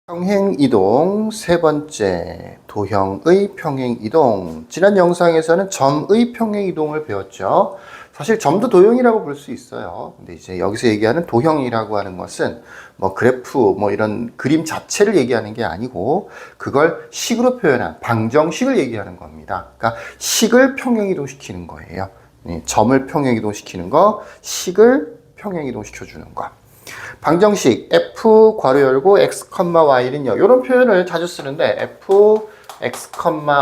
평행이동 세 번째, 도형의 평행이동. 지난 영상에서는 점의 평행이동을 배웠죠. 사실 점도 도형이라고 볼 수 있어요. 근데 이제 여기서 얘기하는 도형이라고 하는 것은 뭐 그래프, 뭐 이런 그림 자체를 얘기하는 게 아니고 그걸 식으로 표현한 방정식을 얘기하는 겁니다. 그러니까 식을 평행이동시키는 거예요. 점을 평행이동시키는 거, 식을 평행이동시켜주는 거. 방정식 f 괄호 열고 x, y는요. 이런 표현을 자주 쓰는데 f x,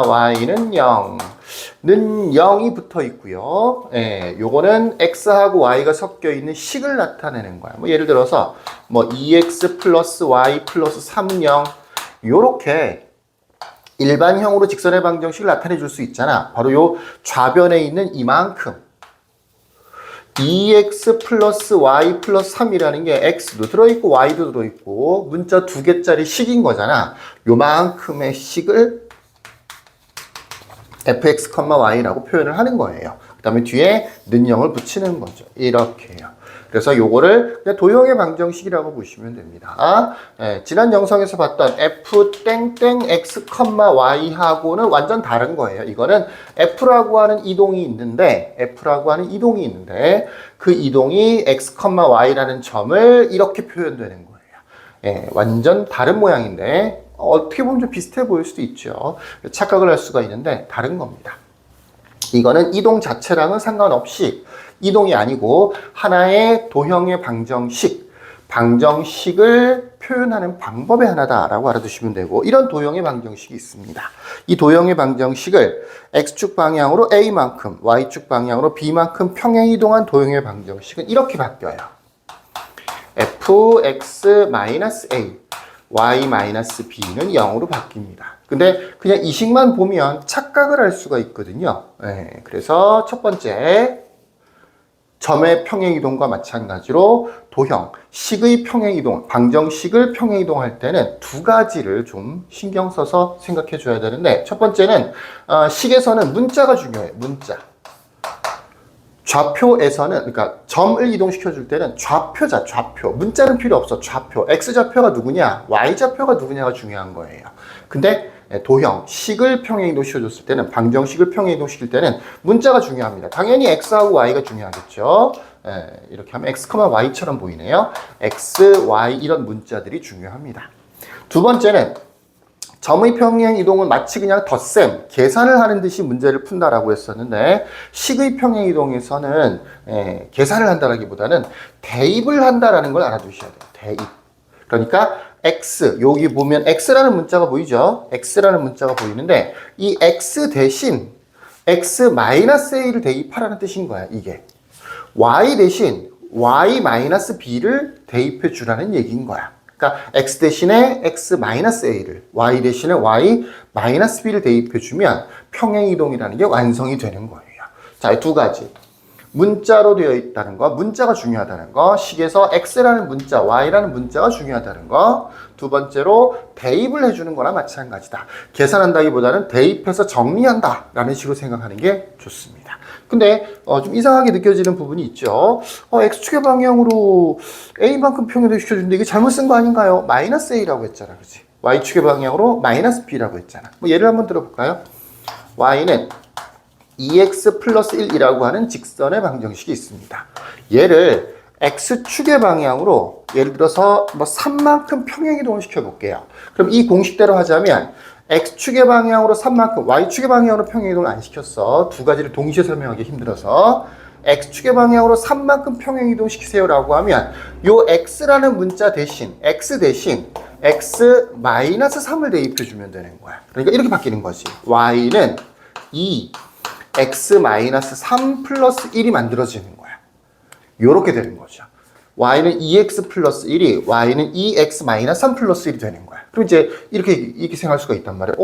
y는 0는 0이 붙어 있고요. 예, 요거는 x하고 y가 섞여 있는 식을 나타내는 거야. 뭐 예를 들어서 뭐 2x 플러스 y 플러스 3은 0 요렇게 일반형으로 직선의 방정식을 나타내 줄 수 있잖아. 바로 요 좌변에 있는 이만큼 2x 플러스 y 플러스 3이라는 게 x도 들어있고 y도 들어있고 문자 두 개짜리 식인 거잖아. 요만큼의 식을 fx, y라고 표현을 하는 거예요. 그 다음에 뒤에 는 0을 붙이는 거죠. 이렇게요. 그래서 요거를 그냥 도형의 방정식이라고 보시면 됩니다. 지난 영상에서 봤던 f 땡땡 x, y하고는 완전 다른 거예요. 이거는 f라고 하는 이동이 있는데 그 이동이 x, y라는 점을 이렇게 표현되는 거예요. 완전 다른 모양인데 어떻게 보면 좀 비슷해 보일 수도 있죠. 착각을 할 수가 있는데 다른 겁니다. 이거는 이동 자체랑은 상관없이 이동이 아니고 하나의 도형의 방정식을 표현하는 방법의 하나다라고 알아두시면 되고, 이런 도형의 방정식이 있습니다. 이 도형의 방정식을 x축 방향으로 a만큼, y축 방향으로 b만큼 평행이동한 도형의 방정식은 이렇게 바뀌어요. fx-a, y-b는 0으로 바뀝니다. 근데 그냥 이 식만 보면 착각을 할 수가 있거든요. 그래서 첫 번째, 점의 평행이동과 마찬가지로 도형, 식의 평행이동, 방정식을 평행이동할 때는 두 가지를 좀 신경 써서 생각해 줘야 되는데, 첫 번째는 식에서는 문자가 중요해요. 문자. 좌표에서는, 그러니까 점을 이동시켜 줄 때는 좌표자, 좌표. 문자는 필요 없어. 좌표. x좌표가 누구냐, y좌표가 누구냐가 중요한 거예요. 근데 도형, 식을 평행이동시켜 줬을 때는, 방정식을 평행이동시킬 때는 문자가 중요합니다. 당연히 x하고 y가 중요하겠죠. 이렇게 하면 x, y처럼 보이네요. x, y 이런 문자들이 중요합니다. 두 번째는 점의 평행이동은 마치 그냥 덧셈, 계산을 하는 듯이 문제를 푼다라고 했었는데, 식의 평행이동에서는 계산을 한다라기보다는 대입을 한다라는 걸 알아두셔야 돼요. 대입. 그러니까 x, 여기 보면 x라는 문자가 보이죠? x라는 문자가 보이는데 이 x 대신 x-a를 대입하라는 뜻인 거야, 이게. y 대신 y-b를 대입해 주라는 얘기인 거야. 그러니까 x 대신에 x-a를, y 대신에 y-b를 대입해 주면 평행이동이라는 게 완성이 되는 거예요. 자, 두 가지. 문자로 되어 있다는 거, 문자가 중요하다는 거, 식에서 x라는 문자, y라는 문자가 중요하다는 거, 두 번째로 대입을 해주는 거나 마찬가지다. 계산한다기보다는 대입해서 정리한다 라는 식으로 생각하는 게 좋습니다. 근데 좀 이상하게 느껴지는 부분이 있죠. x축의 방향으로 a만큼 평행을 시켜주는데 이게 잘못 쓴 거 아닌가요? 마이너스 a라고 했잖아, 그치? y축의 방향으로 마이너스 b라고 했잖아. 뭐 예를 한번 들어볼까요? y는 2x 플러스 1이라고 하는 직선의 방정식이 있습니다. 얘를 x축의 방향으로 예를 들어서 뭐 3만큼 평행이동을 시켜볼게요. 그럼 이 공식대로 하자면 x축의 방향으로 3만큼, y축의 방향으로 평행이동을 안 시켰어. 두 가지를 동시에 설명하기 힘들어서 x축의 방향으로 3만큼 평행이동 시키세요라고 하면 요 x라는 문자 대신 x 대신 x-3을 대입해주면 되는 거야. 그러니까 이렇게 바뀌는 거지. y는 2 x-3 플러스 1이 만들어지는 거야. 요렇게 되는 거죠. y는 2x 플러스 1이 y는 2x-3 플러스 1이 되는 거야. 그럼 이제 이렇게 생각할 수가 있단 말이야.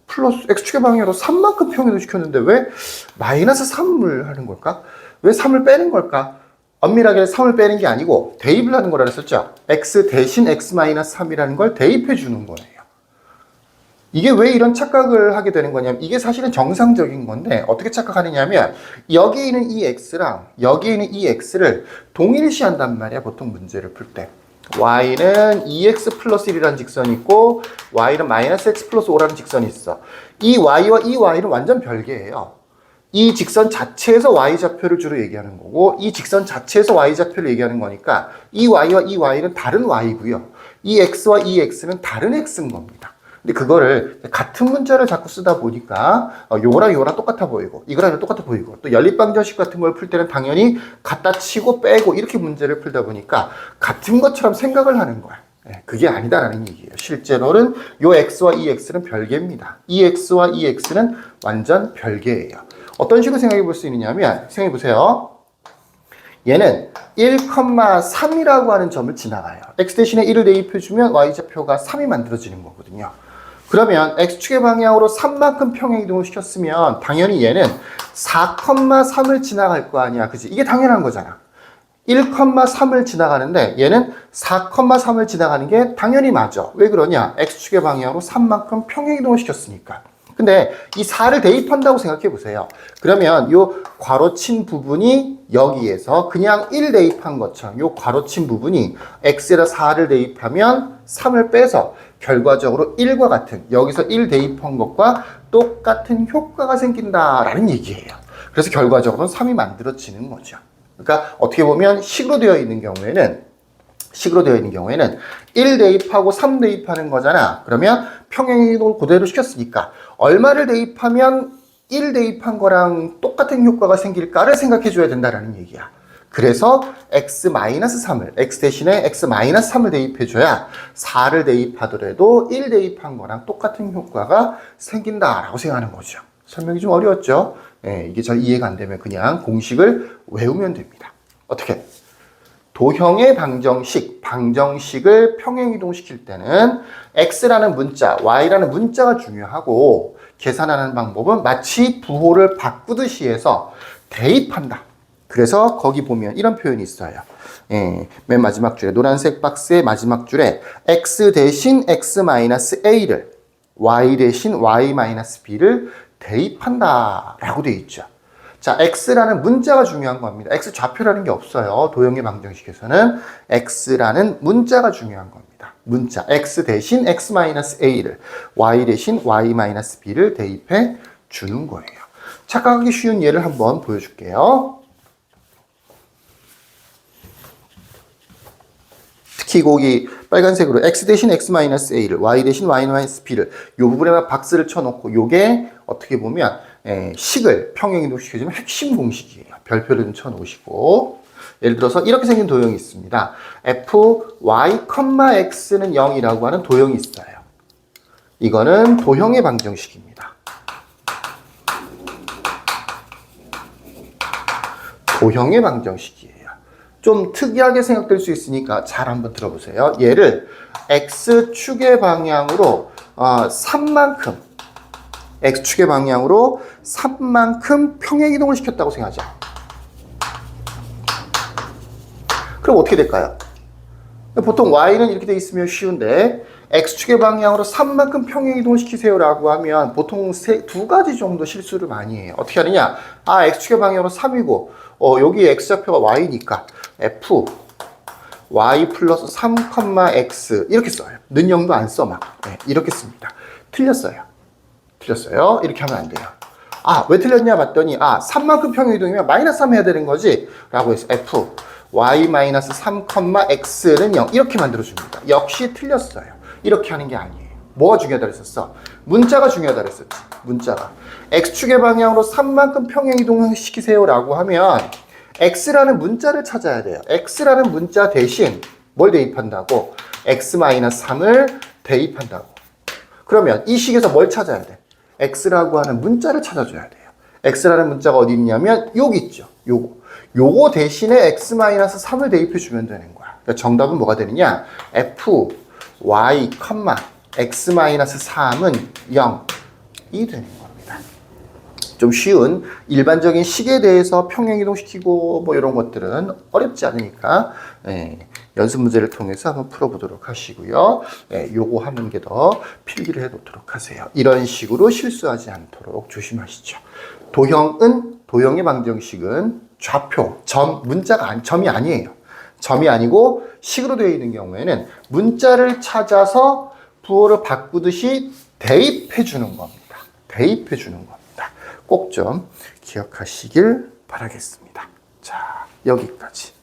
플러스 x축의 방향으로 3만큼 평행이동 시켰는데 왜 마이너스 3을 하는 걸까? 왜 3을 빼는 걸까? 엄밀하게 3을 빼는 게 아니고 대입을 하는 거라 했었죠. x 대신 x-3이라는 걸 대입해 주는 거예요. 이게 왜 이런 착각을 하게 되는 거냐면, 이게 사실은 정상적인 건데 어떻게 착각하느냐면, 여기에 있는 이 x랑 여기에 있는 이 x를 동일시한단 말이야, 보통 문제를 풀 때. y는 2x 플러스 1이라는 직선이 있고 y는 마이너스 x 플러스 5라는 직선이 있어. 이 y와 이 y는 완전 별개예요. 이 직선 자체에서 y좌표를 주로 얘기하는 거고 이 직선 자체에서 y좌표를 얘기하는 거니까 이 y와 이 y는 다른 y고요. 이 x와 이 x는 다른 x인 겁니다. 근데 그거를 같은 문자를 자꾸 쓰다 보니까 요거랑 요거랑 똑같아 보이고 이거랑 이거랑 똑같아 보이고 또 연립방정식 같은 걸 풀 때는 당연히 갖다 치고 빼고 이렇게 문제를 풀다 보니까 같은 것처럼 생각을 하는 거야. 그게 아니다라는 얘기예요. 실제로는 요 x와 이 x는 별개입니다. 이 x와 이 x는 완전 별개예요. 어떤 식으로 생각해 볼 수 있느냐면 생각해 보세요. 얘는 1,3이라고 하는 점을 지나가요. x 대신에 1을 대입해주면 y좌표가 3이 만들어지는 거거든요. 그러면 x축의 방향으로 3만큼 평행이동을 시켰으면 당연히 얘는 4,3을 지나갈 거 아니야. 그치? 이게 당연한 거잖아. 1,3을 지나가는데 얘는 4,3을 지나가는 게 당연히 맞아. 왜 그러냐? x축의 방향으로 3만큼 평행이동을 시켰으니까. 근데 이 4를 대입한다고 생각해 보세요. 그러면 요 괄호친 부분이 여기에서 그냥 1 대입한 것처럼 요 괄호친 부분이 x에다 4를 대입하면 3을 빼서 결과적으로 1과 같은 여기서 1 대입한 것과 똑같은 효과가 생긴다라는 얘기예요. 그래서 결과적으로는 3이 만들어지는 거죠. 그러니까 어떻게 보면 식으로 되어 있는 경우에는 1 대입하고 3 대입하는 거잖아. 그러면 평행이동을 그대로 시켰으니까 얼마를 대입하면 1 대입한 거랑 똑같은 효과가 생길까를 생각해 줘야 된다는 얘기야. 그래서 x-3을 x 대신에 x-3을 대입해 줘야 4를 대입하더라도 1 대입한 거랑 똑같은 효과가 생긴다라고 생각하는 거죠. 설명이 좀 어려웠죠? 이게 잘 이해가 안 되면 그냥 공식을 외우면 됩니다. 어떻게? 도형의 방정식을 평행이동시킬 때는 x라는 문자, y라는 문자가 중요하고 계산하는 방법은 마치 부호를 바꾸듯이 해서 대입한다. 그래서 거기 보면 이런 표현이 있어요. 맨 마지막 줄에 노란색 박스의 마지막 줄에 x 대신 x-a를 y 대신 y-b를 대입한다 라고 되어 있죠. 자, x라는 문자가 중요한 겁니다. x 좌표라는 게 없어요. 도형의 방정식에서는 x라는 문자가 중요한 겁니다. 문자 x 대신 x-a를 y 대신 y-b를 대입해 주는 거예요. 착각하기 쉬운 예를 한번 보여줄게요. 특히 거기 빨간색으로 x 대신 x-a를 y 대신 y-b를 이 부분에만 박스를 쳐놓고 요게 어떻게 보면 식을 평행이동시켜주면 핵심 공식이에요. 별표를 좀 쳐놓으시고 예를 들어서 이렇게 생긴 도형이 있습니다. fy,x는 0이라고 하는 도형이 있어요. 이거는 도형의 방정식입니다. 도형의 방정식이에요. 좀 특이하게 생각될 수 있으니까 잘 한번 들어보세요. 얘를 x축의 방향으로 3만큼 x축의 방향으로 3만큼 평행이동을 시켰다고 생각하자. 그럼 어떻게 될까요? 보통 y는 이렇게 돼 있으면 쉬운데 x축의 방향으로 3만큼 평행이동을 시키세요라고 하면 보통 두 가지 정도 실수를 많이 해요. 어떻게 하느냐? x축의 방향으로 3이고 여기 x좌표가 y니까 f y 플러스 3, x 이렇게 써요. 는영도 안 써 막. 이렇게 씁니다. 틀렸어요. 이렇게 하면 안 돼요. 왜 틀렸냐 봤더니 3만큼 평행이동이면 마이너스 3 해야 되는 거지 라고 해서 f y-3, x는 0 이렇게 만들어줍니다. 역시 틀렸어요. 이렇게 하는 게 아니에요. 뭐가 중요하다 그랬었어? 문자가 중요하다 그랬었지. 문자가 x축의 방향으로 3만큼 평행이동을 시키세요 라고 하면 x라는 문자를 찾아야 돼요. x라는 문자 대신 뭘 대입한다고? x-3을 대입한다고. 그러면 이 식에서 뭘 찾아야 돼? x라고 하는 문자를 찾아줘야 돼요. x라는 문자가 어디 있냐면 여기 있죠. 요거 대신에 x-3을 대입해 주면 되는 거야. 그러니까 정답은 뭐가 되느냐? f, y, x-3은 0이 되는 겁니다. 좀 쉬운 일반적인 식에 대해서 평행이동시키고 뭐 이런 것들은 어렵지 않으니까 연습 문제를 통해서 한번 풀어보도록 하시고요. 요거 하는 게 더 필기를 해놓도록 하세요. 이런 식으로 실수하지 않도록 조심하시죠. 도형의 방정식은 좌표, 문자가 점이 아니에요. 점이 아니고 식으로 되어 있는 경우에는 문자를 찾아서 부호를 바꾸듯이 대입해 주는 겁니다. 대입해 주는 겁니다. 꼭 좀 기억하시길 바라겠습니다. 자, 여기까지.